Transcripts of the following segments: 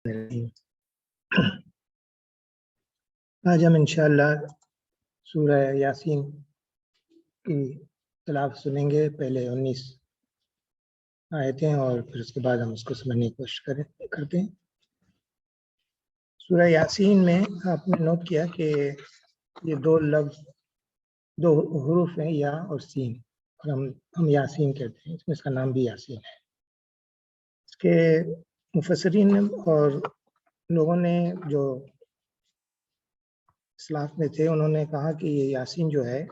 آج ہم انشاءاللہ سورہ یاسین کی تلاوت سنیں گے، پہلے 19 آیتیں اور پھر اس کے بعد ہم اس کو سمجھنے کی کوشش کرتے ہیں۔ سورہ یاسین میں آپ نے نوٹ کیا کہ یہ دو حروف ہیں، یا اور سین، اور ہم یاسین کہتے ہیں، اس کا نام بھی یاسین ہے۔ اس کے مفسرین اور لوگوں نے جو اسلاف میں تھے انہوں نے کہا کہ یہ یاسین جو ہے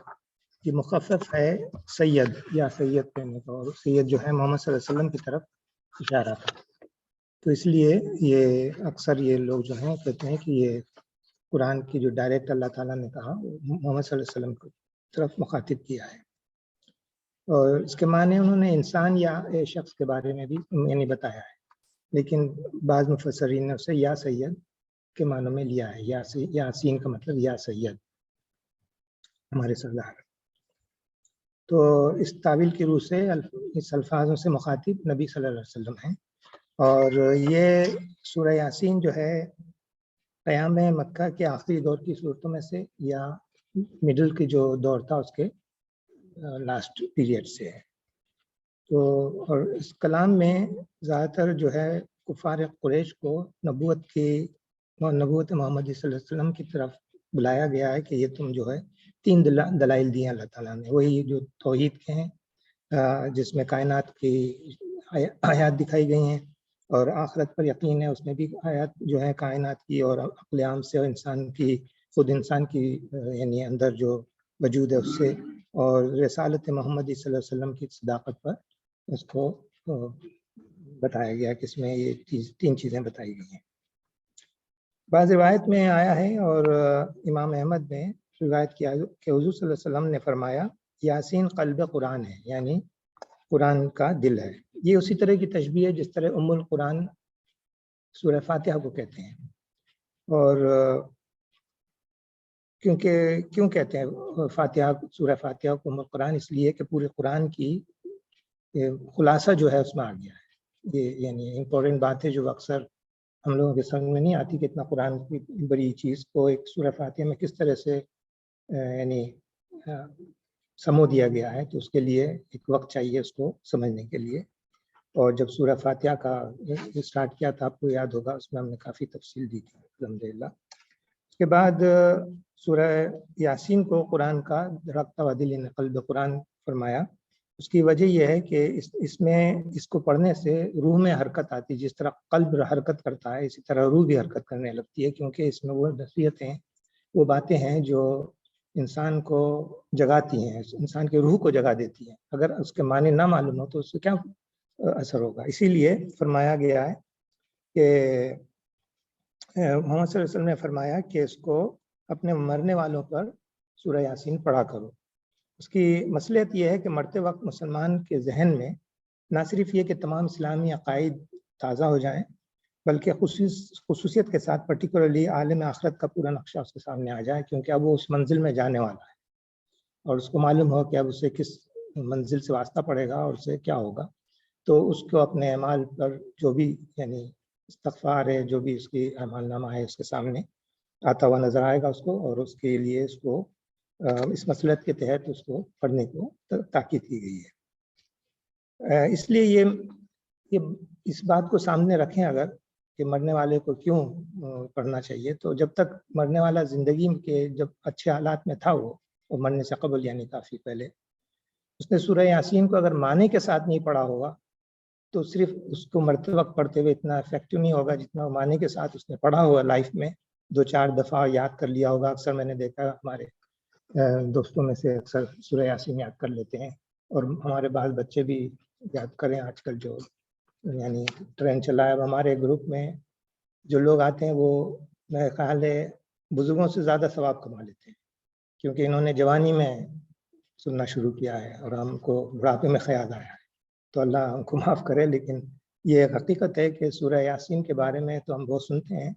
یہ مخفف ہے سید یا سید کہنے کا، اور سید جو ہے محمد صلی اللہ علیہ وسلم کی طرف اشارہ تھا، تو اس لیے یہ اکثر یہ لوگ جو ہیں کہتے ہیں کہ یہ قرآن کی جو ڈائریکٹ اللہ تعالیٰ نے کہا محمد صلی اللہ علیہ وسلم کی طرف مخاطب کیا ہے، اور اس کے معنی انہوں نے انسان یا شخص کے بارے میں بھی یعنی بتایا ہے، لیکن بعض مفسرین نے اسے یا سید کے معنوں میں لیا ہے۔ یاسین کا مطلب یا سید ہمارے سردار، تو اس تعویل کی روح سے اس الفاظوں سے مخاطب نبی صلی اللہ علیہ وسلم ہیں، اور یہ سورہ یاسین جو ہے قیام مکہ کے آخری دور کی صورتوں میں سے یا مڈل کی جو دور تھا اس کے لاسٹ پیریڈ سے ہے۔ تو اور اس کلام میں زیادہ تر جو ہے کفار قریش کو نبوت محمدی صلی اللہ علیہ وسلم کی طرف بلایا گیا ہے کہ یہ تم جو ہے 3 دلائل دیے اللہ تعالیٰ نے، وہی جو توحید کے ہیں جس میں کائنات کی آیات دکھائی گئی ہیں، اور آخرت پر یقین ہے اس میں بھی آیات جو ہیں کائنات کی، اور عقل عام سے اور خود انسان کی یعنی اندر جو وجود ہے اس سے، اور رسالت محمدی صلی اللہ علیہ وسلم کی صداقت پر اس کو بتایا گیا کہ اس میں یہ 3 چیزیں بتائی گئی ہیں۔ بعض روایت میں آیا ہے اور امام احمد نے روایت کیا کہ حضور صلی اللہ علیہ وسلم نے فرمایا یاسین قلب قرآن ہے، یعنی قرآن کا دل ہے۔ یہ اسی طرح کی تشبیہ ہے جس طرح ام القرآن سورہ فاتحہ کو کہتے ہیں، اور کیوں کہتے ہیں سورہ فاتحہ کو ام القرآن؟ اس لیے کہ پورے قرآن کی خلاصہ جو ہے اس میں آ گیا ہے۔ یہ یعنی امپورٹنٹ بات ہے جو اکثر ہم لوگوں کے سمجھ میں نہیں آتی کہ اتنا قرآن کی بڑی چیز کو ایک سورہ فاتحہ میں کس طرح سے یعنی سمو دیا گیا ہے، تو اس کے لیے ایک وقت چاہیے اس کو سمجھنے کے لیے۔ اور جب سورہ فاتحہ کا اسٹارٹ کیا تھا آپ کو یاد ہوگا، اس میں ہم نے کافی تفصیل دی تھی الحمدللہ۔ اس کے بعد سورہ یاسین کو قرآن کا رابطہ ودل قلب قرآن فرمایا۔ اس کی وجہ یہ ہے کہ اس میں اس کو پڑھنے سے روح میں حرکت آتی، جس طرح قلب حرکت کرتا ہے اسی طرح روح بھی حرکت کرنے لگتی ہے، کیونکہ اس میں وہ نصیحتیں وہ باتیں ہیں جو انسان کو جگاتی ہیں، انسان کے روح کو جگا دیتی ہیں۔ اگر اس کے معنی نہ معلوم ہو تو اس سے کیا اثر ہوگا؟ اسی لیے فرمایا گیا ہے کہ محمد صلی اللہ علیہ وسلم نے فرمایا کہ اس کو اپنے مرنے والوں پر سورہ یاسین پڑھا کرو۔ اس کی مصلحت یہ ہے کہ مرتے وقت مسلمان کے ذہن میں نہ صرف یہ کہ تمام اسلامی عقائد تازہ ہو جائیں، بلکہ خصوصیت کے ساتھ پرٹیکولرلی عالم آخرت کا پورا نقشہ اس کے سامنے آ جائے، کیونکہ اب وہ اس منزل میں جانے والا ہے اور اس کو معلوم ہو کہ اب اسے کس منزل سے واسطہ پڑے گا اور اسے کیا ہوگا۔ تو اس کو اپنے اعمال پر جو بھی یعنی استغفار ہے، جو بھی اس کی اعمال نامہ ہے اس کے سامنے آتا ہوا نظر آئے گا اس کو، اور اس کے لیے اس کو اس مصلحت کے تحت اس کو پڑھنے کو تاکید کی گئی ہے۔ اس لیے یہ اس بات کو سامنے رکھیں اگر کہ مرنے والے کو کیوں پڑھنا چاہیے، تو جب تک مرنے والا زندگی کے جب اچھے حالات میں تھا وہ مرنے سے قبل یعنی کافی پہلے، اس نے سورہ یاسین کو اگر معنی کے ساتھ نہیں پڑھا ہوگا تو صرف اس کو مرتے وقت پڑھتے ہوئے اتنا افیکٹو نہیں ہوگا جتنا معنی کے ساتھ اس نے پڑھا ہوا، لائف میں 2-4 دفعہ یاد کر لیا ہوگا۔ اکثر میں نے دیکھا ہمارے دوستوں میں سے اکثر سورہ یاسین یاد کر لیتے ہیں، اور ہمارے بعض بچے بھی یاد کریں۔ آج کل جو یعنی ٹرینڈ چلا ہے، اب ہمارے گروپ میں جو لوگ آتے ہیں وہ میرے خیال ہے بزرگوں سے زیادہ ثواب کما لیتے ہیں، کیونکہ انہوں نے جوانی میں سننا شروع کیا ہے اور ہم کو بڑھاپے میں خیال آیا ہے، تو اللہ ہم کو معاف کرے۔ لیکن یہ ایک حقیقت ہے کہ سورہ یاسین کے بارے میں تو ہم بہت سنتے ہیں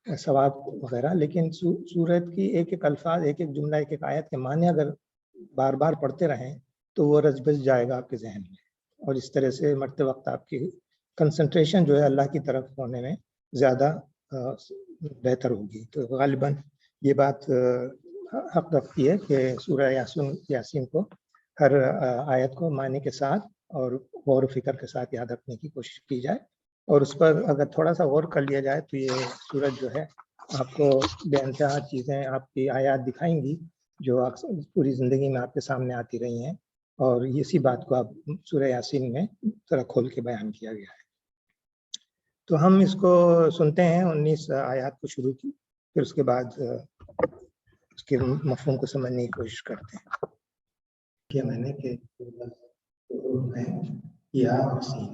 ثواب وغیرہ، لیکن سورت کی ایک ایک الفاظ، ایک ایک جملہ، ایک ایک آیت کے معنی اگر بار بار پڑھتے رہیں تو وہ رچ بس جائے گا آپ کے ذہن میں، اور اس طرح سے مرتے وقت آپ کی کنسنٹریشن جو ہے اللہ کی طرف ہونے میں زیادہ بہتر ہوگی. تو غالباً یہ بات حق رکھتی ہے کہ سورہ یاسین کو ہر آیت کو معنی کے ساتھ اور غور و فکر کے ساتھ یاد رکھنے کی کوشش کی جائے, اور اس پر اگر تھوڑا سا غور کر لیا جائے تو یہ سورج جو ہے آپ کو بے انتہا چیزیں, آپ کی آیات دکھائیں گی جو پوری زندگی میں آپ کے سامنے آتی رہی ہیں, اور اسی بات کو اب سورہ یاسین میں ذرا کھول کے بیان کیا گیا ہے. تو ہم اس کو سنتے ہیں 19 آیات کو شروع کی, پھر اس کے بعد اس کے مفہوم کو سمجھنے کی کوشش کرتے ہیں. کہ میں نے کہ یا حسین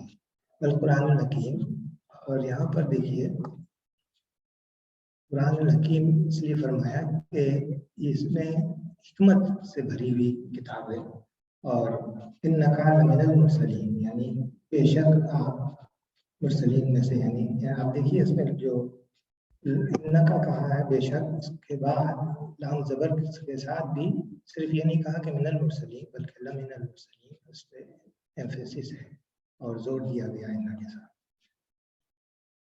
القرآن الحکیم, اور یہاں پر دیکھیے قرآن الحکیم اس لیے فرمایا کہ اس میں حکمت سے بھری ہوئی کتاب ہے, اور انکا لمن المرسلین یعنی بے شک آپ مرسلین میں سے, یعنی آپ دیکھیے اس میں جو انکا کہا ہے بے شک, اس کے بعد لام زبر کے ساتھ بھی صرف یہ نہیں کہا کہ من المرسلین بلکہ لمن المرسلین, اس پہ ایمفیسس ہے اور زور دیا گیا انکا کے ساتھ.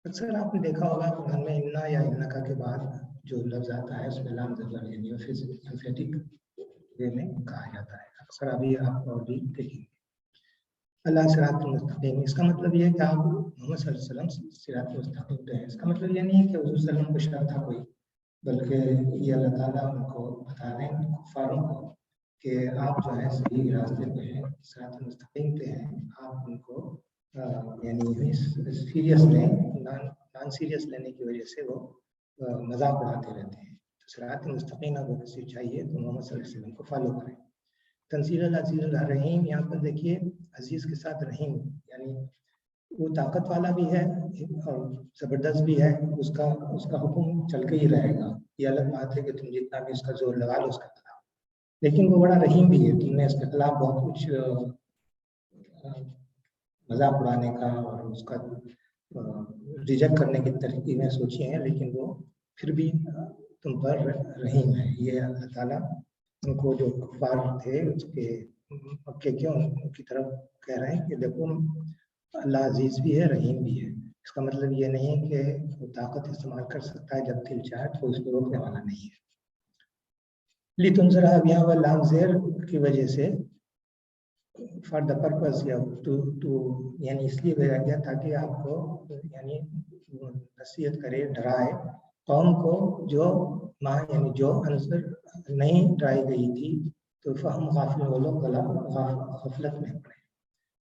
اکثر آپ نے دیکھا ہوگا قرآن میں انا یا انکا کے بعد جو لفظ آتا ہے اس میں لام زبر یعنی ایمفیٹک وے میں کہا جاتا ہے. اکثر ابھی آپ اور بھی دیکھیں گے اللہ صراط المستقیم, اس کا مطلب یہ ہے کہ آپ محمد صلی اللہ علیہ وسلم صراط المستقیم پہ ہیں. اس کا مطلب یہ نہیں ہے کہ حضور صلی اللہ علیہ وسلم کو شک تھا کوئی, بلکہ یہ اللہ تعالیٰ ان کو بتا رہے ہیں کفاروں کو کہ آپ جو ہے صحیح راستے پہ ہیں, صراط المستقیم پہ ہیں. آپ ان کو یعنی سیریس لیں, نان سیریس لینے کی وجہ سے وہ مذاق اڑاتے رہتے ہیں. تو صراط المستقیم اگر کسی چاہیے تو محمد صلی اللہ علیہ وسلم کو فالو کریں. تنزیل العزیز الرحیم, یہاں پر دیکھیے عزیز کے ساتھ رحیم, یعنی وہ طاقت والا بھی ہے اور زبردست بھی ہے, اس کا حکم چل کے ہی رہے گا. یہ الگ بات ہے کہ تم جتنا بھی اس کا زور لگا لو اس کے خلاف, لیکن وہ بڑا رحیم بھی ہے. تم نے اس کے خلاف بہت کچھ مذاق اڑانے کا اور اس کا ریجیکٹ کرنے کی ترکیبیں سوچی ہیں, لیکن وہ پھر بھی تم پر رحیم ہے. یہ اللہ تعالیٰ ان کو جو کفار تھے اس کے مکے کے ان کی طرف کہہ رہے ہیں کہ دیکھو اللہ عزیز بھی ہے رحیم بھی ہے. اس کا مطلب یہ نہیں ہے کہ وہ طاقت استعمال کر سکتا ہے جب دل چاہے, تو اس کو روکنے والا نہیں ہے. لِتُنذِرَ اب یہاں پر لام زیر کی وجہ سے فار دا پرپز یا ٹو یعنی اس لیے بھیجا گیا تاکہ آپ کو یعنی نصیحت کرے, ڈرائے قوم کو جو ماں یعنی جو انصر نہیں ڈرائی گئی تھی, تو فہم غافل وہ لوگ غفلت میں پڑے.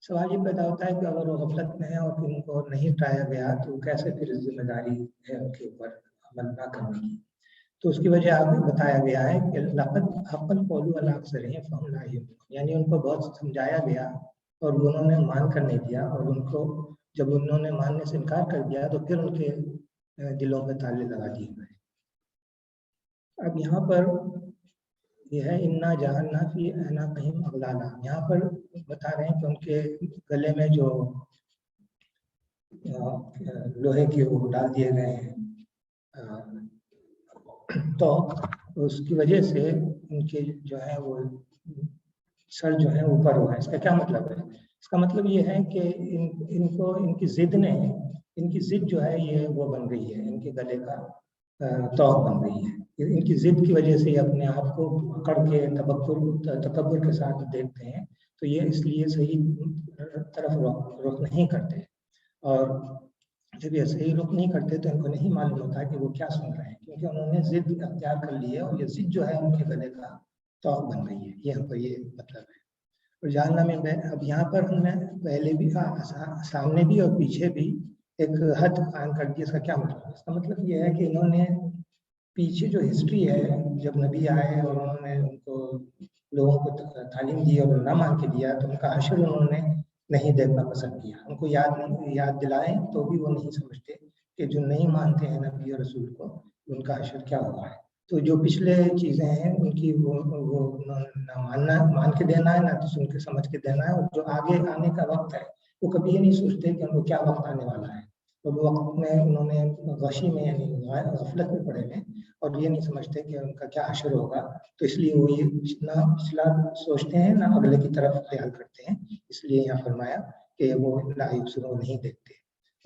سوال یہ پیدا ہوتا ہے کہ اگر وہ غفلت میں ہے اور ان کو نہیں ڈرایا گیا تو کیسے پھر ذمہ داری ہے ان کے اوپر عمل نہ کرنے کی. تو اس کی وجہ آپ کو بتایا گیا ہے کہ لقد حقل قولوا علی اکثرہم فہم لا یؤمنون, یعنی ان کو بہت سمجھایا گیا اور انہوں نے مان کر نہیں دیا, اور ان کو جب انہوں نے ماننے سے انکار کر دیا تو پھر ان کے دلوں پہ تالے لگا دیے گئے. اب یہاں پر یہ ہے انا جعلنا فی اعناقہم اغلالا, یہاں پر بتا رہے ہیں کہ ان کے گلے میں جو لوہے کے وہ ڈال دیے گئے ہیں, تو اس کی وجہ سے ان کے جو ہے وہ سر جو ہے اوپر ہوا ہے. اس کا کیا مطلب ہے؟ اس کا مطلب یہ ہے کہ ان کو ان کی ضد نے, ان کی ضد جو ہے یہ وہ بن گئی ہے, ان کے گلے کا توق بن گئی ہے. ان کی ضد کی وجہ سے اپنے آپ کو پکڑ کے تکبر کے ساتھ دیکھتے ہیں, تو یہ اس لیے صحیح طرف رخ نہیں کرتے, اور جب یہ صحیح رخ نہیں کرتے تو ان کو نہیں معلوم ہوتا کہ وہ کیا سن رہے ہیں, کیونکہ انہوں نے ضد اختیار کر لی ہے اور یہ ضد جو ہے ان کے گلے کا توق بن گئی ہے. یہاں پر یہ مطلب ہے. اور جاننا میں اب یہاں پر ہم نے پہلے بھی سامنے بھی اور پیچھے بھی ایک حد قائم کر دی. اس کا کیا مطلب ہے؟ اس کا مطلب یہ ہے کہ انہوں نے پیچھے جو ہسٹری ہے جب نبی آئے اور انہوں نے ان کو لوگوں کو تعلیم دی اور نہ مان کے دیا, تو ان کا حشر انہوں نے نہیں دیکھنا پسند کیا. ان کو یاد دلائیں تو بھی وہ نہیں سمجھتے کہ جو نہیں مانتے ہیں نبی اور رسول کو ان کا حشر کیا ہوا ہے. تو جو پچھلے چیزیں ہیں ان کی وہ نہ مان کے دینا ہے, نہ تو سن کے سمجھ کے دینا ہے, اور جو آگے آنے کا وقت ہے وہ کبھی یہ نہیں سوچتے کہ ان کو کیا وقت آنے والا ہے. اور وہ وقت میں انہوں نے غشی میں یعنی غفلت میں پڑے ہیں اور یہ نہیں سمجھتے کہ ان کا کیا حشر ہوگا. تو اس لیے وہ یہ نہ پچھلا سوچتے ہیں نہ اگلے کی طرف خیال کرتے ہیں. اس لیے یہاں فرمایا کہ وہ لا یبصرون نہیں دیکھتے.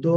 2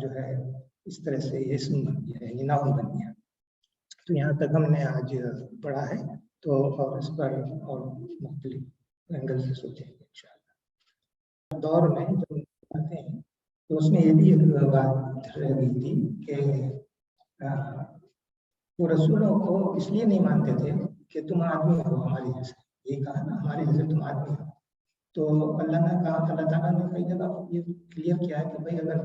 جو ہے اس طرح سے یہ اسم بن گیا ہے، یہ ناؤن بن گیا۔ تو یہاں تک ہم نے آج پڑھا ہے، تو اور اس پر اور مختلف اینگل سے سوچیں گے انشاءاللہ۔ دور میں جب آتے ہیں تو اس میں یہ بھی ایک بات رہ گئی تھی کہ وہ رسولوں کو اس لیے نہیں مانتے تھے کہ تم آدمی ہو ہماری جیسے، یہ کہا نا ہمارے جیسے تم آدمی ہو۔ تو اللہ نے کہا، اللہ تعالیٰ نے کئی جگہ یہ کلیئر کیا ہے کہ بھائی اگر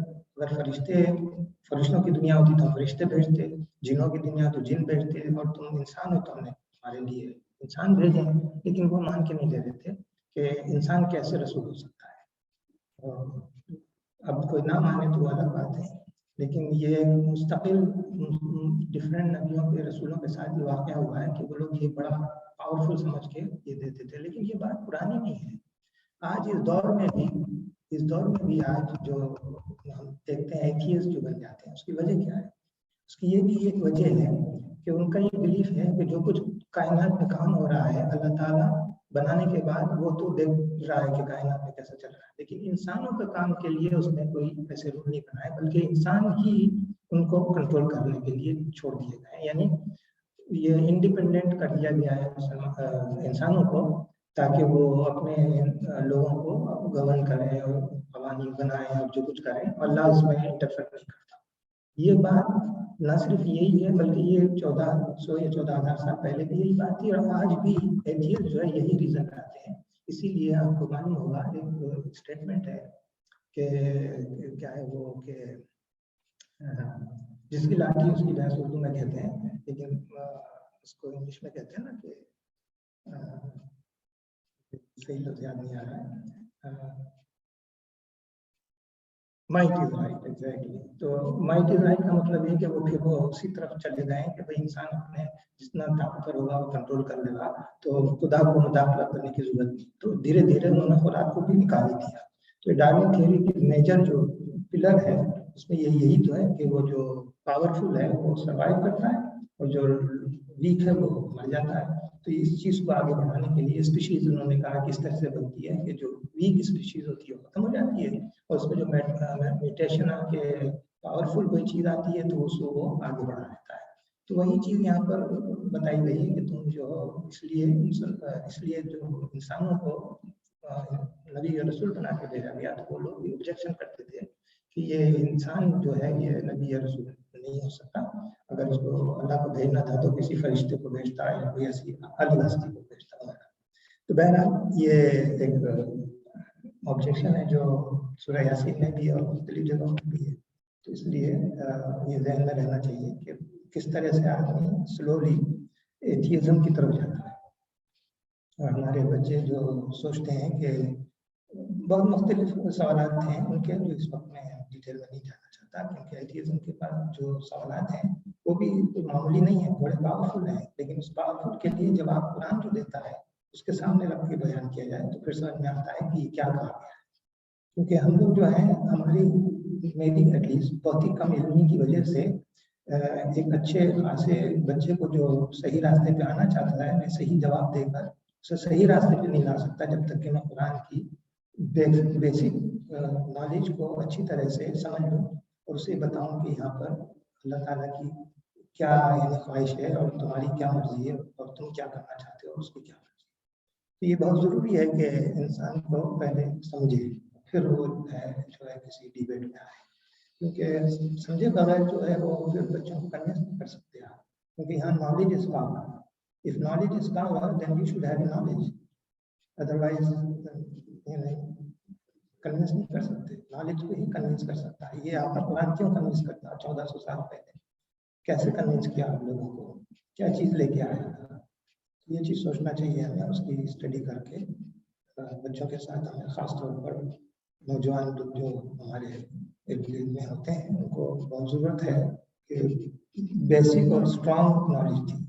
فرشتوں کی دنیا ہوتی تو ہم فرشتے بھیجتے، جنوں کی دنیا تو جن بھیجتے، اور تم انسان ہو تو ہم نے ہمارے لیے انسان بھیجے ہیں۔ لیکن وہ مان کے نہیں دے رہے تھے کہ انسان کیسے رسول ہو سکتا ہے۔ اب کوئی نہ مانے تو وہ الگ بات ہے، لیکن یہ مستقل ڈفرینٹ نبیوں کے رسولوں کے ساتھ یہ واقعہ ہوا ہے کہ وہ لوگ یہ بڑا پاورفل سمجھ کے یہ دیتے تھے، لیکن یہ بات پرانی نہیں ہے۔ آج اس دور میں بھی آج جو ہم دیکھتے ہیں ایتھیسٹ جو بن جاتے ہیں، اس کی وجہ کیا ہے؟ اس کی یہ بھی ایک وجہ ہے کہ ان کا یہ بلیف ہے کہ جو کچھ کائنات میں کام ہو رہا ہے اللہ تعالیٰ بنانے کے بعد وہ تو دیکھ رہا ہے کہ کائنات میں کیسا چل رہا ہے، لیکن انسانوں کے کام کے لیے اس نے کوئی ایسے رول نہیں بنائے، بلکہ انسان ہی ان کو کنٹرول کرنے کے لیے چھوڑ دیے گئے ہیں۔ یعنی یہ انڈیپینڈنٹ کر دیا گیا ہے انسانوں کو، تاکہ وہ اپنے لوگوں کو گورن کریں اور قوانین بنائیں اور جو کچھ کریں، اللہ اس میں انٹرفیئر نہیں کرتا۔ یہ بات نہ صرف یہی ہے بلکہ یہ 1400 یا 14,000 سال پہلے بھی یہی بات تھی، اور آج بھی ایتھیسٹ جو ہے یہی ریزن کرتے ہیں۔ اسی لیے آپ کو معلوم ہوگا ایک اسٹیٹمنٹ ہے کہ کیا ہے وہ کہ جس کی لاٹھی اس کی بھینس، اردو میں کہتے ہیں، لیکن اس کو انگلش میں کہتے ہیں نا کہ صحیح لفظ یاد نہیں آ رہا ہے، مائٹ از رائٹ، ایگزیکٹلی۔ تو مائٹ از رائٹ کا مطلب یہ کہ وہ پھر وہ اسی طرف چلے گئے کہ بھائی انسان اپنے جتنا طاقتور ہوگا وہ کنٹرول کر لے گا، تو خدا کو مداخلت کرنے کی ضرورت نہیں۔ تو دھیرے دھیرے انہوں نے خوراک کو بھی نکال دیا۔ تو ڈارون تھیوری کی میجر جو پلر ہے اس میں یہی تو ہے کہ وہ جو پاورفل ہے وہ سروائیو کرتا ہے، اور جو ویک ہے وہ مر جاتا ہے۔ تو اس چیز کو آگے بڑھانے کے لیے اسپیشیز انہوں نے کہا کہ اس طرح سے بنتی ہے کہ جو ویک اسپیشیز ہوتی ہے وہ ختم ہو جاتی ہے، اور اس میں جو میوٹیشن آ کے پاورفل کوئی چیز آتی ہے تو اس کو وہ آگے بڑھا دیتا ہے۔ تو وہی چیز یہاں پر بتائی گئی ہے کہ تم جو اس لیے جو انسانوں کو نبی یا رسول بنا کے بھیجا گیا، تو وہ لوگ بھی آبجیکشن کرتے تھے کہ یہ انسان جو ہے یہ نبی یا رسول نہیں ہو سکتا، اگر اس کو اللہ کو بھیجنا تھا تو کسی فرشتے کو بھیجتا یا کوئی ایسی الگ ہستی کو بھیجتا وغیرہ۔ تو بہرحال یہ ایک آبجیکشن ہے جو سورہ یاسین میں بھی اور مختلف جگہوں میں بھی ہے۔ تو اس لیے یہ ذہن میں رہنا چاہیے کہ کس طرح سے آدمی سلولی ایتھیزم کی طرف جاتا ہے۔ اور ہمارے بچے جو سوچتے ہیں کہ بہت مختلف سوالات ہیں ان کے، جو اس وقت میں ڈیٹیل میں نہیں جانا چاہتا، کیونکہ ایتھیزم کے پاس جو سوالات ہیں وہ بھی معمولی نہیں ہیں، بڑے پاورفل ہیں، لیکن اس پاورفل کے لیے جب آپ قرآن جو دیتا ہے اس کے سامنے رکھ کے بیان کیا جائے تو پھر سمجھ میں آتا ہے کہ یہ کیا کہا گیا ہے۔ کیونکہ ہم لوگ جو ہیں، ہماری میری ایٹ لیسٹ بہت ہی کم علمی کی وجہ سے ایک اچھے خاصے بچے کو جو صحیح راستے پہ آنا چاہتا ہے، میں صحیح جواب دے کر اسے صحیح راستے پہ نہیں لا سکتا جب تک کہ میں قرآن کی بیسک نالج کو اچھی طرح سے سمجھ لوں اور اسے بتاؤں کہ یہاں پر اللہ تعالیٰ کی کیا یعنی خواہش ہے اور تمہاری کیا مرضی ہے اور تم کیا کرنا چاہتے ہو اور اس کی کیا مرضی ہے۔ تو یہ بہت ضروری ہے کہ انسان کو پہلے سمجھے، پھر وہ جو ہے کسی ڈیبیٹ میں آئے، کیونکہ سمجھے بغیر جو ہے وہ پھر بچوں کو کنوینس نہیں کر سکتے آپ، کیونکہ یہاں knowledge is power. If knowledge is power, then you should have knowledge. Otherwise, conveyance نہیں کر سکتے۔ نالج کو ہی کنوینس کر سکتا ہے۔ یہ آپ کا قرآن کیوں کنوینس کرتا ہے 1400 سال پہلے؟ کیسے کنوینس کیا آپ لوگوں کو؟ کیا چیز لے کے آیا تھا؟ یہ چیز سوچنا چاہیے ہمیں، اس کی اسٹڈی کر کے بچوں کے ساتھ ہمیں خاص طور پر نوجوان جو ہمارے ارد گرد میں ہوتے ہیں ان کو بہت ضرورت ہے کہ بیسک اور اسٹرانگ نالج تھی۔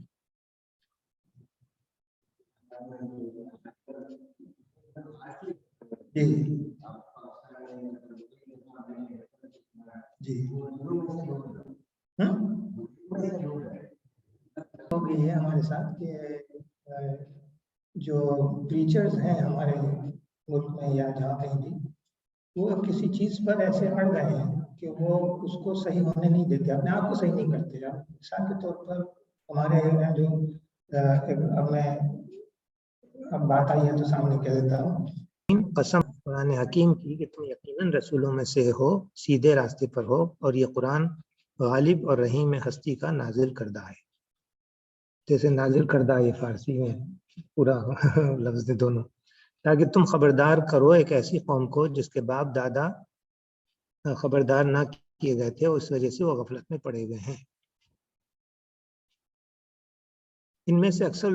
جی یہ ہے ہمارے ساتھ کہ جو ٹیچرز ہیں ہمارے ملک میں یا جہاں کہیں بھی، وہ کسی چیز پر ایسے اڑ گئے ہیں کہ وہ اس کو صحیح ہونے نہیں دیتے، اپنے آپ کو صحیح نہیں کرتے. مثال کے طور پر ہمارے یہاں جو اب بات آئی ہے تو سامنے کہہ دیتا ہوں. قسم قرآن حکیم کی کہ تم یقیناً رسولوں میں سے ہو، سیدھے راستے پر ہو، اور یہ قرآن غالب اور رحیم ہستی کا نازل کردہ ہے. جیسے نازل کردہ یہ فارسی میں پورا لفظ دونوں، تاکہ تم خبردار کرو ایک ایسی قوم کو جس کے باپ دادا خبردار نہ کیے گئے تھے، اس وجہ سے وہ غفلت میں پڑے ہوئے ہیں. ان میں سے اکثر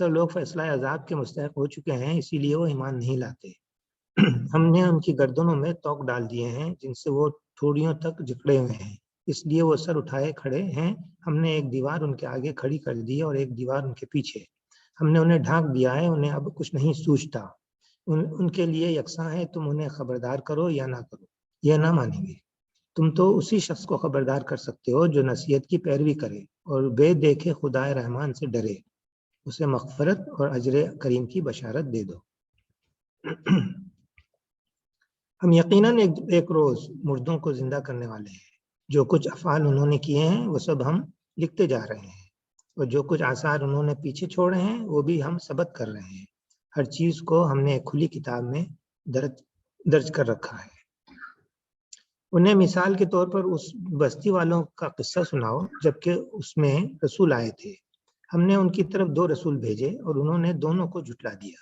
لوگ فیصلہ عذاب کے مستحق ہو چکے ہیں، اسی لیے وہ ایمان نہیں لاتے. ہم نے ان کی گردنوں میں توق ڈال دیے ہیں جن سے وہ ٹھوڑیوں تک جکڑے ہوئے ہیں، اس لیے وہ سر اٹھائے کھڑے ہیں. ہم نے ایک دیوار ان کے آگے کھڑی کر دی اور ایک دیوار ان کے پیچھے. ہم نے انہیں ڈھانک دیا ہے، انہیں اب کچھ نہیں سوچتا. ان کے لیے یکساں ہے، تم انہیں خبردار کرو یا نہ کرو، یہ نہ مانیں گے. تم تو اسی شخص کو خبردار کر سکتے ہو جو نصیحت کی پیروی کرے اور بے دیکھے خدائے رحمان سے ڈرے، اسے مغفرت اور اجر کریم کی بشارت دے دو. ہم یقیناً ایک روز مردوں کو زندہ کرنے والے ہیں. جو کچھ افعال انہوں نے کیے ہیں وہ سب ہم لکھتے جا رہے ہیں، اور جو کچھ آثار انہوں نے پیچھے چھوڑے ہیں وہ بھی ہم ثبت کر رہے ہیں. ہر چیز کو ہم نے ایک کھلی کتاب میں درج کر رکھا ہے. انہیں مثال کے طور پر اس بستی والوں کا قصہ سناؤ جبکہ اس میں رسول آئے تھے. ہم نے ان کی طرف 2 رسول بھیجے اور انہوں نے دونوں کو جھٹلا دیا.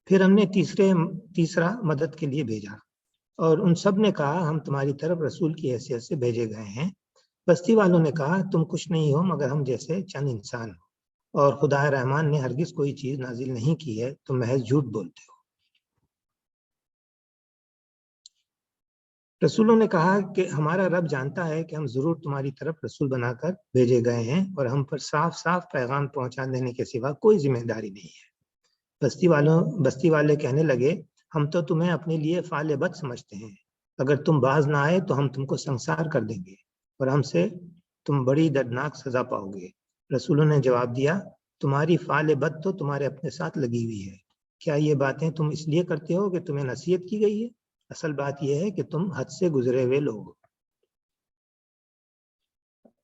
پھر ہم نے تیسرا مدد کے لیے بھیجا اور ان سب نے کہا ہم تمہاری طرف رسول کی حیثیت سے بھیجے گئے ہیں. بستی والوں نے کہا تم کچھ نہیں ہو مگر ہم جیسے چند انسان ہو، اور خدا رحمان نے ہرگز کوئی چیز نازل نہیں کی ہے، تم محض جھوٹ بولتے ہو. رسولوں نے کہا کہ ہمارا رب جانتا ہے کہ ہم ضرور تمہاری طرف رسول بنا کر بھیجے گئے ہیں اور ہم پر صاف صاف پیغام پہنچا دینے کے سوا کوئی ذمہ داری نہیں ہے. بستی والے کہنے لگے ہم تو تمہیں اپنے لیے فعال بد سمجھتے ہیں، اگر تم باز نہ آئے تو ہم تم کو سنسار کر دیں گے اور ہم سے تم بڑی دردناک سزا پاؤ گے. رسولوں نے جواب دیا تمہاری فعال بد تو تمہارے اپنے ساتھ لگی ہوئی ہے. کیا یہ باتیں تم اس لیے کرتے ہو کہ تمہیں نصیحت کی گئی ہے؟ اصل بات یہ ہے کہ تم حد سے گزرے ہوئے لوگ ہو.